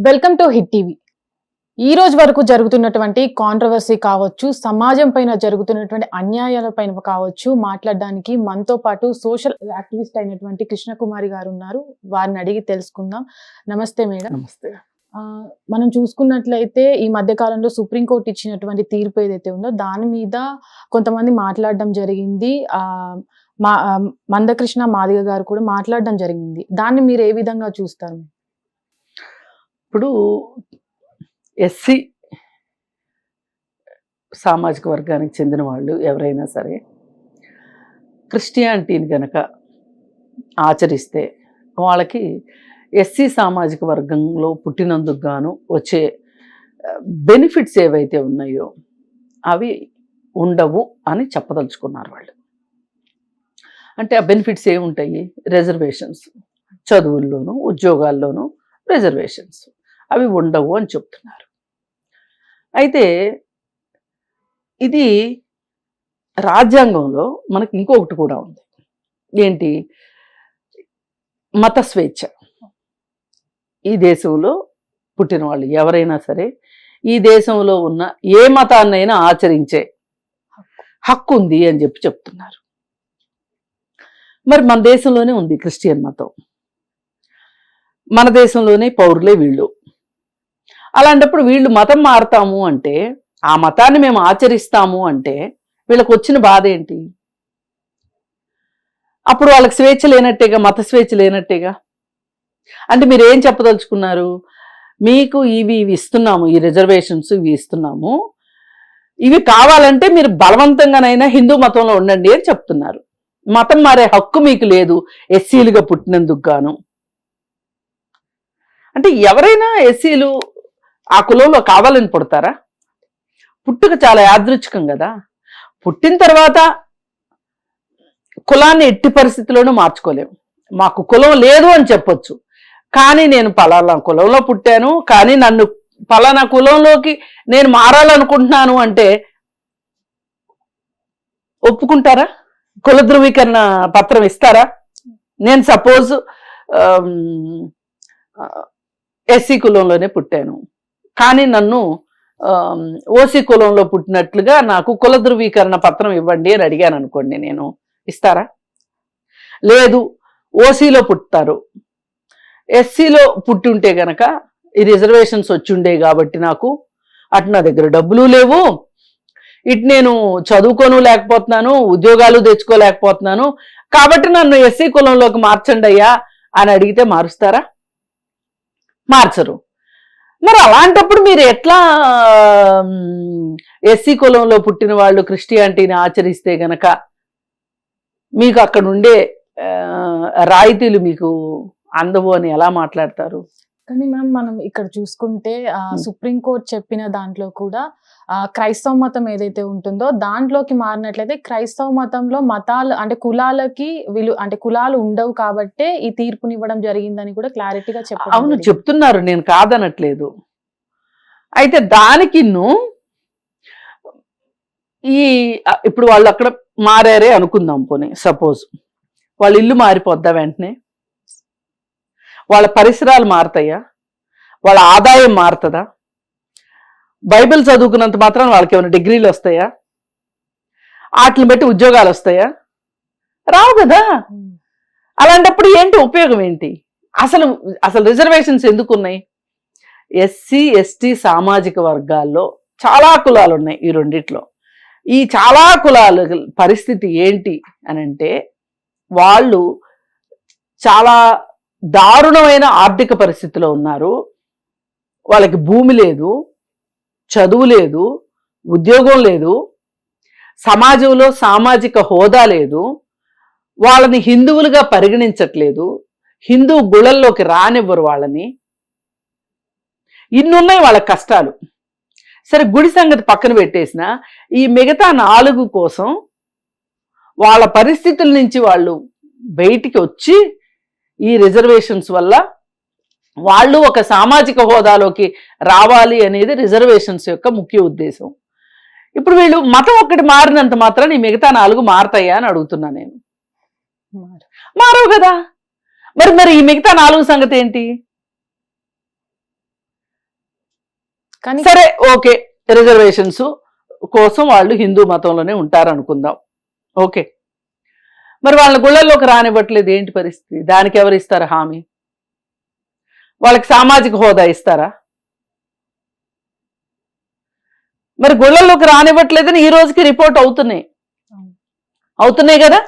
Welcome to hit TV. ఈ రోజు వరకు జరుగుతున్నటువంటి కాంట్రవర్సీ కావచ్చు, సమాజం పైన జరుగుతున్నటువంటి అన్యాయాల పైన కావచ్చు, మాట్లాడడానికి మనతో పాటు సోషల్ యాక్టివిస్ట్ అయినటువంటి కృష్ణకుమారి గారు ఉన్నారు. వారిని అడిగి తెలుసుకుందాం. నమస్తే మేడం. నమస్తే. మనం చూసుకున్నట్లయితే ఈ మధ్య కాలంలో సుప్రీంకోర్టు ఇచ్చినటువంటి తీర్పు ఏదైతే ఉందో దాని మీద కొంతమంది మాట్లాడడం జరిగింది. మందకృష్ణ మాదిగ గారు కూడా మాట్లాడడం జరిగింది. దాన్ని మీరు ఏ విధంగా చూస్తారు? ఇప్పుడు ఎస్సీ సామాజిక వర్గానికి చెందిన వాళ్ళు ఎవరైనా సరే క్రిస్టియానిటీని గనక ఆచరిస్తే వాళ్ళకి ఎస్సీ సామాజిక వర్గంలో పుట్టినందుకు గాను వచ్చే బెనిఫిట్స్ ఏవైతే ఉన్నాయో అవి ఉండవు అని చెప్పదలుచుకున్నారు వాళ్ళు. అంటే ఆ బెనిఫిట్స్ ఏముంటాయి? రిజర్వేషన్స్, చదువుల్లోనూ ఉద్యోగాల్లోనూ రిజర్వేషన్స్ అవి ఉండవు అని చెప్తున్నారు. అయితే ఇది రాజ్యాంగంలో మనకి ఇంకొకటి కూడా ఉంది. ఏంటి? మత స్వేచ్ఛ. ఈ దేశంలో పుట్టిన వాళ్ళు ఎవరైనా సరే ఈ దేశంలో ఉన్న ఏ మతాన్నైనా ఆచరించే హక్కు ఉంది అని చెప్తున్నారు. మరి మన దేశంలోనే ఉంది క్రిస్టియన్ మతం, మన దేశంలోనే పౌరులే వీళ్ళు. అలాంటప్పుడు వీళ్ళు మతం మారుతాము అంటే, ఆ మతాన్ని మేము ఆచరిస్తాము అంటే వీళ్ళకి వచ్చిన బాధ ఏంటి? అప్పుడు వాళ్ళకి స్వేచ్ఛ లేనట్టేగా, మత స్వేచ్ఛ లేనట్టేగా. అంటే మీరు ఏం చెప్పదలుచుకున్నారు? మీకు ఇవి ఇస్తున్నాము, ఈ రిజర్వేషన్స్ ఇవి ఇస్తున్నాము, ఇవి కావాలంటే మీరు బలవంతంగానైనా హిందూ మతంలో ఉండండి అని చెప్తున్నారు. మతం మారే హక్కు మీకు లేదు ఎస్సీలుగా పుట్టినందుకు గాను. అంటే ఎవరైనా ఎస్సీలు ఆ కులంలో కావాలని పుడతారా? పుట్టుక చాలా యాదృచ్ఛికం కదా. పుట్టిన తర్వాత కులాన్ని ఎట్టి పరిస్థితిలోనూ మార్చుకోలేము. మాకు కులం లేదు అని చెప్పొచ్చు, కానీ నేను పలానా కులంలో పుట్టాను, కానీ నన్ను పలానా కులంలోకి నేను మారాలనుకుంటున్నాను అంటే ఒప్పుకుంటారా? కుల ధృవీకరణ పత్రం ఇస్తారా? నేను సపోజ్ ఎస్సీ కులంలోనే పుట్టాను, కానీ నన్ను ఓసీ కులంలో పుట్టినట్లుగా నాకు కుల ధృవీకరణ పత్రం ఇవ్వండి అని అడిగాను అనుకోండి, నేను ఇస్తారా? లేదు, ఓసీలో పుట్టారు, ఎస్సీలో పుట్టి ఉంటే గనక ఈ రిజర్వేషన్స్ వచ్చి ఉండే కాబట్టి నాకు అటు నా దగ్గర డబ్బులు లేవు, ఇటు నేను చదువుకోను లేకపోతున్నాను, ఉద్యోగాలు తెచ్చుకోలేకపోతున్నాను, కాబట్టి నన్ను ఎస్సీ కులంలోకి మార్చండి అయ్యా అని అడిగితే మారుస్తారా? మార్చరు. మరి అలాంటప్పుడు మీరు ఎట్లా ఎస్సీ కులంలో పుట్టిన వాళ్ళు క్రిస్టియానిటీని ఆచరిస్తే గనక మీకు అక్కడ ఉండే రాయితీలు మీకు అందవు అని ఎలా మాట్లాడతారు? కానీ మ్యామ్, మనం ఇక్కడ చూసుకుంటే సుప్రీంకోర్టు చెప్పిన దాంట్లో కూడా క్రైస్తవ మతం ఏదైతే ఉంటుందో దాంట్లోకి మారినట్లయితే క్రైస్తవ మతంలో మతాలు అంటే కులాలకి అంటే కులాలు ఉండవు కాబట్టే ఈ తీర్పునివ్వడం జరిగిందని కూడా క్లారిటీగా చెప్పారు. అవును, చెప్తున్నారు, నేను కాదనట్లేదు. అయితే దానికి ఇప్పుడు వాళ్ళు అక్కడ మారారే అనుకుందాం, పోనీ సపోజ్ వాళ్ళ ఇల్లు మారిపోద్దా వెంటనే? వాళ్ళ పరిసరాలు మారుతాయా? వాళ్ళ ఆదాయం మారుతుందా? బైబిల్ చదువుకున్నంత మాత్రం వాళ్ళకి ఏమైనా డిగ్రీలు వస్తాయా? వాటిని బట్టి ఉద్యోగాలు వస్తాయా? రావు కదా. అలాంటప్పుడు ఏంటి ఉపయోగం ఏంటి? అసలు రిజర్వేషన్స్ ఎందుకు ఉన్నాయి? ఎస్సీ ఎస్టీ సామాజిక వర్గాల్లో చాలా కులాలు ఉన్నాయి. ఈ రెండిట్లో ఈ చాలా కులాల పరిస్థితి ఏంటి అని అంటే, వాళ్ళు చాలా దారుణమైన ఆర్థిక పరిస్థితిలో ఉన్నారు. వాళ్ళకి భూమి లేదు, చదువు లేదు, ఉద్యోగం లేదు, సమాజంలో సామాజిక హోదా లేదు, వాళ్ళని హిందువులుగా పరిగణించట్లేదు, హిందూ గుళ్ళల్లోకి రానివ్వరు వాళ్ళని. ఇన్నున్నాయి వాళ్ళ కష్టాలు. సరే, గుడి సంగతి పక్కన పెట్టేసిన ఈ మిగతా 4 కోసం వాళ్ళ పరిస్థితుల నుంచి వాళ్ళు బయటికి వచ్చి ఈ రిజర్వేషన్స్ వల్ల వాళ్ళు ఒక సామాజిక హోదాలోకి రావాలి అనేది రిజర్వేషన్స్ యొక్క ముఖ్య ఉద్దేశం. ఇప్పుడు వీళ్ళు మతం ఒక్కటి మారినంత మాత్రం ఈ మిగతా 4 మారతాయా అని అడుగుతున్నా నేను. మారవు కదా. మరి ఈ మిగతా 4 సంగతి ఏంటి? కానీ సరే ఓకే, రిజర్వేషన్స్ కోసం వాళ్ళు హిందూ మతంలోనే ఉంటారు అనుకుందాం, ఓకే. మరి వాళ్ళ గుళ్ళల్లోకి రానివ్వట్లేదు, ఏంటి పరిస్థితి? దానికి ఎవరు ఇస్తారు హామీ? వాళ్ళకి సామాజిక హోదా ఇస్తారా? మరి గుళ్ళల్లోకి రానివ్వట్లేదని ఈ రోజుకి రిపోర్ట్ అవుతున్నాయి కదా.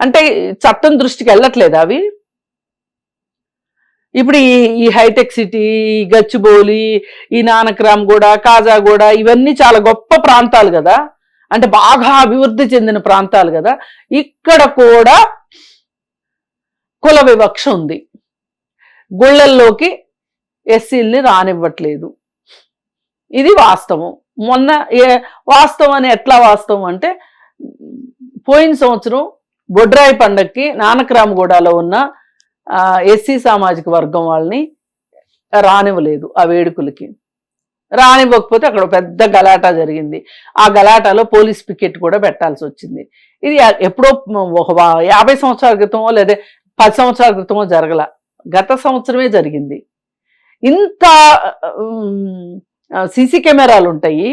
అంటే చట్టం దృష్టికి వెళ్ళట్లేదు అవి. ఇప్పుడు ఈ హైటెక్ సిటీ, గచ్చిబౌలి, ఈ నానక్రామ్గూడ, కాజాగూడ ఇవన్నీ చాలా గొప్ప ప్రాంతాలు కదా, అంటే బాగా అభివృద్ధి చెందిన ప్రాంతాలు కదా. ఇక్కడ కూడా కుల వివక్ష ఉంది. గుళ్ళల్లోకి ఎస్సీల్ని రానివ్వట్లేదు. ఇది వాస్తవం. మొన్న వాస్తవం అని ఎట్లా వాస్తవం అంటే, పోయిన సంవత్సరం బొడ్రాయి పండక్కి నానక్రామ్గూడలో ఉన్న ఎస్సీ సామాజిక వర్గం వాళ్ళని రానివ్వలేదు ఆ వేడుకలకి. రానివ్వకపోతే అక్కడ పెద్ద గలాటా జరిగింది. ఆ గలాటాలో పోలీస్ పికెట్ కూడా పెట్టాల్సి వచ్చింది. ఇది ఎప్పుడో ఒక 50 సంవత్సరాల క్రితమో లేదా 10 సంవత్సరాల క్రితమో జరగల, గత సంవత్సరమే జరిగింది. ఇంత సీసీ కెమెరాలు ఉంటాయి,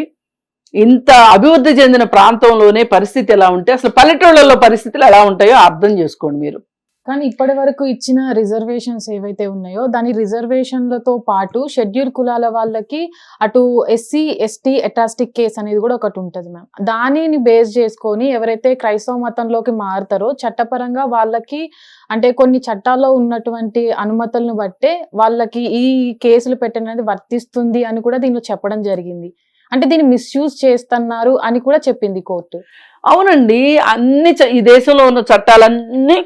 ఇంత అభివృద్ధి చెందిన ప్రాంతంలోనే పరిస్థితి ఎలా ఉంటే అసలు పల్లెటూళ్ళలో పరిస్థితులు ఎలా ఉంటాయో అర్థం చేసుకోండి మీరు. కానీ ఇప్పటి వరకు ఇచ్చిన రిజర్వేషన్స్ ఏవైతే ఉన్నాయో దాని రిజర్వేషన్లతో పాటు షెడ్యూల్ కులాల వాళ్ళకి అటు ఎస్సీ ఎస్టీ అటాస్టిక్ కేసు అనేది కూడా ఒకటి ఉంటుంది మ్యామ్. దానిని బేస్ చేసుకొని ఎవరైతే క్రైస్తవ మతంలోకి మారుతారో చట్టపరంగా వాళ్ళకి అంటే కొన్ని చట్టాల్లో ఉన్నటువంటి అనుమతులను బట్టే వాళ్ళకి ఈ కేసులు పెట్టినది వర్తిస్తుంది అని కూడా దీనిలో చెప్పడం జరిగింది. అంటే దీన్ని మిస్యూజ్ చేస్తున్నారు అని కూడా చెప్పింది కోర్టు. అవునండి, అన్ని ఈ దేశంలో ఉన్న చట్టాలన్నీ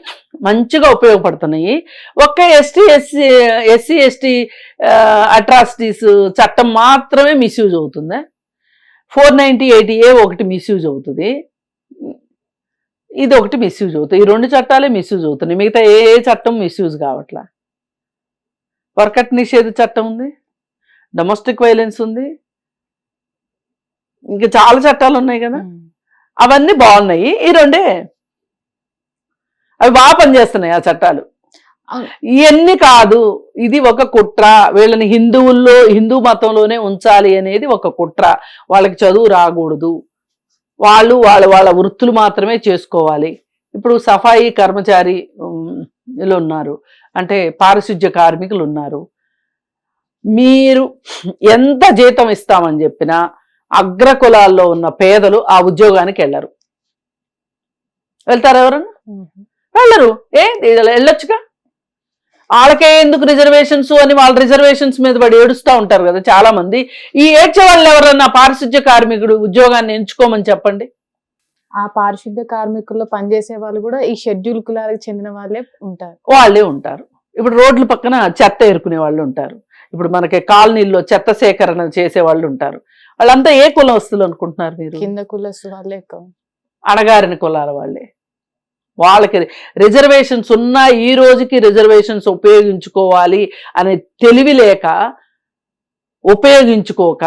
మంచిగా ఉపయోగపడుతున్నాయి. ఒక్క ఎస్సీ ఎస్టీ అట్రాసిటీస్ చట్టం మాత్రమే మిస్యూజ్ అవుతుంది. 490(80A) ఒకటి మిస్యూజ్ అవుతుంది, ఇది ఒకటి మిస్యూజ్ అవుతుంది. ఈ 2 చట్టాలే మిస్యూజ్ అవుతున్నాయి, మిగతా ఏ చట్టం మిస్యూజ్ కావట్లా. వర్కట్ నిషేధ చట్టం ఉంది, డొమెస్టిక్ వైలెన్స్ ఉంది, ఇంకా చాలా చట్టాలు ఉన్నాయి కదా, అవన్నీ బాగున్నాయి. ఈ 2 అవి బాగా పనిచేస్తున్నాయి ఆ చట్టాలు. ఇవన్నీ కాదు, ఇది ఒక కుట్ర, వీళ్ళని హిందూ మతంలోనే ఉంచాలి అనేది ఒక కుట్ర. వాళ్ళకి చదువు రాకూడదు, వాళ్ళ వృత్తులు మాత్రమే చేసుకోవాలి. ఇప్పుడు సఫాయి కర్మచారిలు ఉన్నారు, అంటే పారిశుధ్య కార్మికులు ఉన్నారు. మీరు ఎంత జీతం ఇస్తామని చెప్పినా అగ్ర కులాల్లో ఉన్న పేదలు ఆ ఉద్యోగానికి వెళ్ళరు. వెళ్తారు ఎవరన్నా? వెళ్ళరు. వెళ్ళొచ్చుగా, వాళ్ళకే ఎందుకు రిజర్వేషన్స్ అని వాళ్ళ రిజర్వేషన్స్ మీద పడి ఏడుస్తూ ఉంటారు కదా చాలా మంది. ఈ ఏడ్చే వాళ్ళు ఎవరన్నా పారిశుధ్య కార్మికుడు ఉద్యోగాన్ని ఎంచుకోమని చెప్పండి. ఆ పారిశుద్ధ్య కార్మికుల్లో పనిచేసే వాళ్ళు కూడా ఈ షెడ్యూల్ కులాలకు చెందిన వాళ్ళే ఉంటారు. ఇప్పుడు రోడ్ల పక్కన చెత్త ఏరుకునే వాళ్ళు ఉంటారు, ఇప్పుడు మనకి కాలనీల్లో చెత్త సేకరణ చేసే వాళ్ళు ఉంటారు. వాళ్ళంతా ఏ కులస్తులు అనుకుంటున్నారు మీరు? కింద కులస్తు వాళ్ళే, అణగారిన కులాల వాళ్ళే. వాళ్ళకి రిజర్వేషన్స్ ఉన్నా ఈ రోజుకి రిజర్వేషన్స్ ఉపయోగించుకోవాలి అనే తెలివి లేక ఉపయోగించుకోక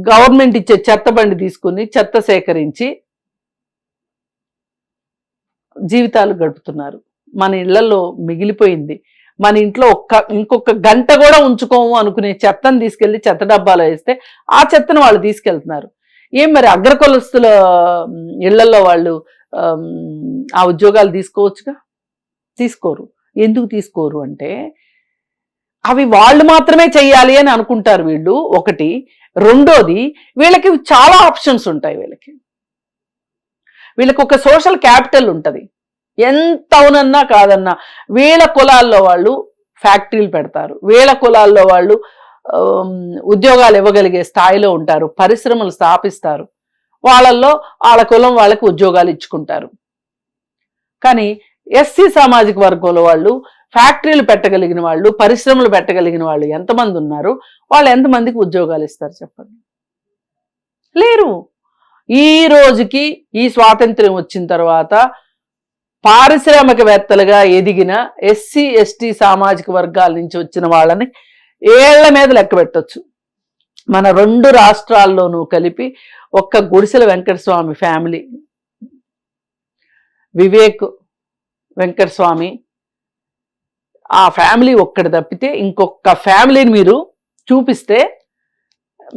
గవర్నమెంట్ ఇచ్చే చెత్త బండి తీసుకుని చెత్త సేకరించి జీవితాలు గడుపుతున్నారు. మన ఇళ్లలో మిగిలిపోయింది, మన ఇంట్లో ఇంకొక గంట కూడా ఉంచుకోము అనుకునే చెత్తను తీసుకెళ్లి చెత్త డబ్బాలో వేస్తే ఆ చెత్తను వాళ్ళు తీసుకెళ్తున్నారు. ఏం మరి అగ్రకులస్తుల ఇళ్లలో వాళ్ళు ఆ ఉద్యోగాలు తీసుకోవచ్చుగా? తీసుకోరు. ఎందుకు తీసుకోరు అంటే అవి వాళ్ళు మాత్రమే చెయ్యాలి అని అనుకుంటారు వీళ్ళు, ఒకటి. రెండోది, వీళ్ళకి చాలా ఆప్షన్స్ ఉంటాయి. వీళ్ళకి ఒక సోషల్ క్యాపిటల్ ఉంటుంది. ఎంత అవునన్నా కాదన్నా వీళ్ళ కులాల్లో వాళ్ళు ఫ్యాక్టరీలు పెడతారు, వీళ్ళ కులాల్లో వాళ్ళు ఉద్యోగాలు ఇవ్వగలిగే స్థాయిలో ఉంటారు, పరిశ్రమలు స్థాపిస్తారు, వాళ్ళల్లో వాళ్ళ కులం వాళ్ళకి ఉద్యోగాలు ఇచ్చుకుంటారు. కానీ ఎస్సీ సామాజిక వర్గంలో వాళ్ళు ఫ్యాక్టరీలు పెట్టగలిగిన వాళ్ళు, పరిశ్రమలు పెట్టగలిగిన వాళ్ళు ఎంతమంది ఉన్నారు? వాళ్ళు ఎంతమందికి ఉద్యోగాలు ఇస్తారు చెప్పండి? లేరు. ఈ రోజుకి ఈ స్వాతంత్ర్యం వచ్చిన తర్వాత పారిశ్రామికవేత్తలుగా ఎదిగిన ఎస్సీ ఎస్టీ సామాజిక వర్గాల నుంచి వచ్చిన వాళ్ళని ఏళ్ల మీద లెక్క పెట్టొచ్చు. మన 2 రాష్ట్రాల్లోనూ కలిపి ఒక్క గుడిసెల వెంకటస్వామి ఫ్యామిలీ, వివేక్ వెంకటస్వామి, ఆ ఫ్యామిలీ ఒక్కటి తప్పితే ఇంకొక ఫ్యామిలీని మీరు చూపిస్తే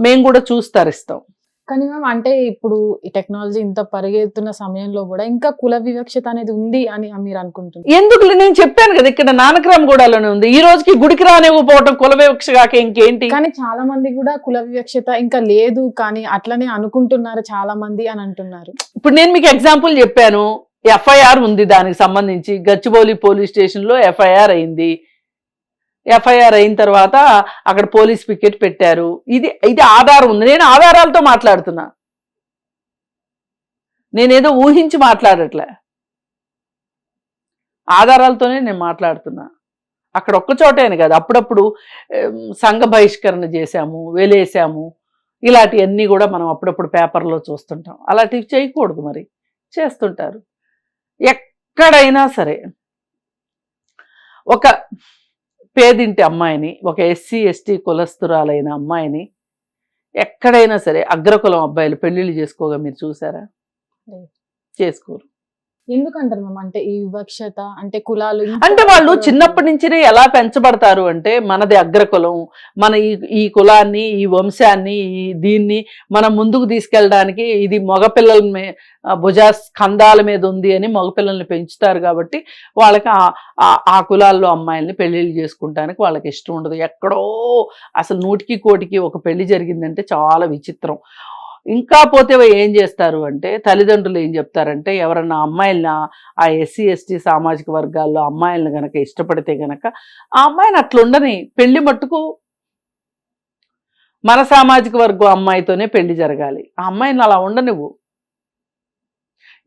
మేము కూడా చూసి తరిస్తాం. కానీ మ్యామ్ అంటే ఇప్పుడు ఈ టెక్నాలజీ ఇంత పరిగెత్తున్న సమయంలో కూడా ఇంకా కుల వివక్షత అనేది ఉంది అని మీరు అనుకుంటున్నారు? ఎందుకు నేను చెప్పాను కదా, ఇక్కడ నానక్రామ్గూడలోనే ఉంది. ఈ రోజుకి గుడికి రానివ్వకపోవటం కుల వివక్ష కాక ఇంకేంటి? కానీ చాలా మంది కూడా కుల వివక్షత ఇంకా లేదు, కానీ అట్లనే అనుకుంటున్నారు చాలా మంది అని అంటున్నారు. ఇప్పుడు నేను మీకు ఎగ్జాంపుల్ చెప్పాను, ఎఫ్ఐఆర్ ఉంది దానికి సంబంధించి. గచ్చిబౌలి పోలీస్ స్టేషన్ లో ఎఫ్ఐఆర్ అయింది. ఎఫ్ఐఆర్ అయిన తర్వాత అక్కడ పోలీస్ పికెట్ పెట్టారు. ఇది ఆధారం ఉంది. నేను ఆధారాలతో మాట్లాడుతున్నా, నేనేదో ఊహించి మాట్లాడట్లే, ఆధారాలతోనే నేను మాట్లాడుతున్నా. అక్కడ ఒక్క చోటేనే కాదు, అప్పుడప్పుడు సంఘ బహిష్కరణ చేశాము, వెలేసాము, ఇలాంటివన్నీ కూడా మనం అప్పుడప్పుడు పేపర్లో చూస్తుంటాం. అలాంటివి చేయకూడదు, మరి చేస్తుంటారు. ఎక్కడైనా సరే ఒక పేదింటి అమ్మాయిని, ఒక ఎస్సీ ఎస్టీ కులస్తురాలైన అమ్మాయిని ఎక్కడైనా సరే అగ్రకులం అబ్బాయిలు పెళ్లిళ్ళు చేసుకోగా మీరు చూసారా? చేసుకోరు. ఎందుకంటారు మ్యామ్ అంటే ఈ వివక్షత? అంటే కులాలు అంటే వాళ్ళు చిన్నప్పటి నుంచినే ఎలా పెంచబడతారు అంటే, మనది అగ్రకులం, మన ఈ కులాన్ని, ఈ వంశాన్ని, దీన్ని మనం ముందుకు తీసుకెళ్ళడానికి ఇది మగపిల్లల భుజస్కంధాల మీద ఉంది అని మగపిల్లల్ని పెంచుతారు. కాబట్టి వాళ్ళకి ఆ కులాల్లో అమ్మాయిల్ని పెళ్లిళ్ళు చేసుకుంటానికి వాళ్ళకి ఇష్టం ఉండదు. ఎక్కడో అసలు 100కి 1 ఒక పెళ్లి జరిగిందంటే చాలా విచిత్రం. ఇంకా పోతే ఏం చేస్తారు అంటే, తల్లిదండ్రులు ఏం చెప్తారంటే, ఎవరన్నా అమ్మాయిలను ఆ ఎస్సీ ఎస్టీ సామాజిక వర్గాల్లో అమ్మాయిలను గనక ఇష్టపడితే గనక ఆ అమ్మాయిని అట్లుండని, పెళ్లి మట్టుకు మన సామాజిక వర్గం అమ్మాయితోనే పెళ్లి జరగాలి, ఆ అమ్మాయిని అలా ఉండనివ్వు.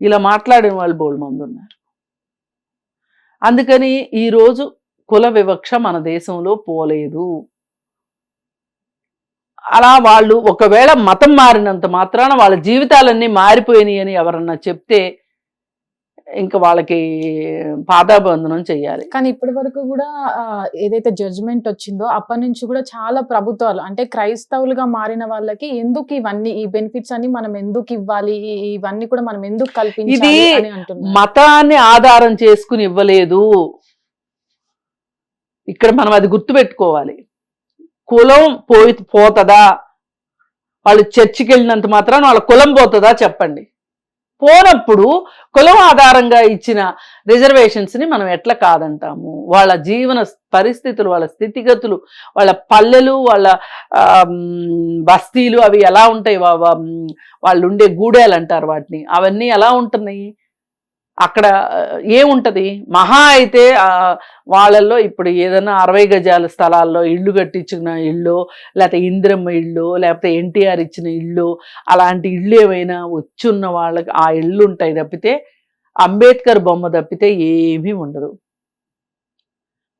ఇలా మాట్లాడిన వాళ్ళు బోల్డ్ మంది ఉన్నారు. అందుకని ఈరోజు కుల వివక్ష మన దేశంలో పోలేదు. అలా వాళ్ళు ఒకవేళ మతం మారినంత మాత్రాన వాళ్ళ జీవితాలన్నీ మారిపోయినాయి అని ఎవరన్నా చెప్తే ఇంకా వాళ్ళకి పాదాబంధనం చెయ్యాలి. కానీ ఇప్పటి వరకు కూడా ఏదైతే జడ్జిమెంట్ వచ్చిందో అప్పటి నుంచి కూడా చాలా ప్రభుత్వాలు అంటే క్రైస్తవులుగా మారిన వాళ్ళకి ఎందుకు ఇవన్నీ ఈ బెనిఫిట్స్ అన్ని మనం ఎందుకు ఇవ్వాలి, ఇవన్నీ కూడా మనం ఎందుకు కల్పించాలి అని అంటున్నారు. మతాన్ని ఆధారం చేసుకుని ఇవ్వలేదు. ఇక్కడ మనం అది గుర్తుపెట్టుకోవాలి. కులం పోతుందా? వాళ్ళు చర్చికి వెళ్ళినంత మాత్రాన వాళ్ళ కులం పోతుందా చెప్పండి? పోనప్పుడు కులం ఆధారంగా ఇచ్చిన రిజర్వేషన్స్ని మనం ఎట్లా కాదంటాము? వాళ్ళ జీవన పరిస్థితులు, వాళ్ళ స్థితిగతులు, వాళ్ళ పల్లెలు, వాళ్ళ బస్తీలు అవి ఎలా ఉంటాయి, వాళ్ళు ఉండే గూడేలు అంటారు వాటిని, అవన్నీ ఎలా ఉంటున్నాయి? అక్కడ ఏముంటది? మహా అయితే వాళ్ళల్లో ఇప్పుడు ఏదైనా 60 గజాల స్థలాల్లో ఇళ్ళు కట్టించిన ఇళ్ళు, లేకపోతే ఇందిరమ్మ ఇళ్ళు, లేకపోతే ఎన్టీఆర్ ఇచ్చిన ఇళ్ళు, అలాంటి ఇళ్ళు ఏమైనా వచ్చున్న వాళ్ళకి ఆ ఇళ్ళు ఉంటాయి తప్పితే, అంబేద్కర్ బొమ్మ తప్పితే ఏమీ ఉండదు.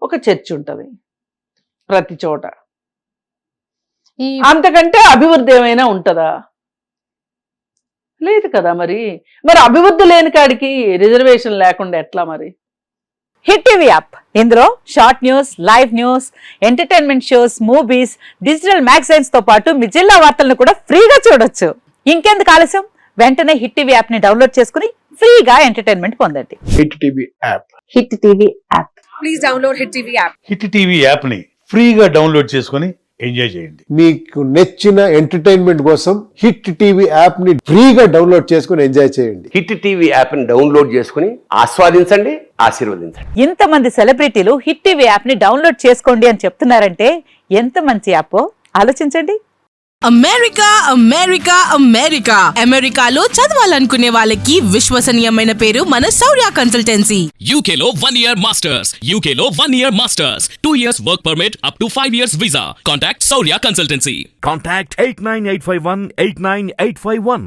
ఒక చర్చ్ ఉంటుంది ప్రతి చోట, అంతకంటే అభివృద్ధి ఏమైనా ఉంటుందా? లేదు కదా. మరి అభివృద్ధి లేని కాడికి రిజర్వేషన్ లేకుండా ఎట్లా మరి? హిట్ టీవీ యాప్, ఇందులో short news, live news, entertainment shows, movies, digital magazines తో పాటు మీ జిల్లా వార్తలను కూడా ఫ్రీగా చూడొచ్చు. ఇంకెందుకు ఆలస్యం, వెంటనే హిట్ టీవీ యాప్ ని డౌన్లోడ్ చేసుకుని ఫ్రీగా ఎంటర్టైన్మెంట్ పొందండి. Hit TV app. Hit TV app. Please download hit TV app. Hit TV app ని ఫ్రీగా డౌన్లోడ్ చేసుకుని ఎంజాయ్ చేయండి. మీకు నచ్చిన ఎంటర్టైన్మెంట్ కోసం హిట్ టీవీ యాప్ ని ఫ్రీగా డౌన్లోడ్ చేసుకుని ఎంజాయ్ చేయండి. హిట్ టీవీ యాప్ ని డౌన్లోడ్ చేసుకుని ఆస్వాదించండి, ఆశీర్వదించండి. ఇంతమంది సెలబ్రిటీలు హిట్ టీవీ యాప్ ని డౌన్లోడ్ చేసుకోండి అని చెప్తున్నారంటే ఎంత మంచి యాప్ ఆలోచించండి. అమెరికా అమెరికా అమెరికా అమెరికాలో చదవాలనుకునే వాళ్ళకి విశ్వసనీయమైన పేరు మన శౌర్య కన్సల్టెన్సీ. UK లో 1 year masters, UK లో 1 year masters, 2 years work permit up to 5 years visa. Contact Saurya Consultancy. Contact 89851 89851.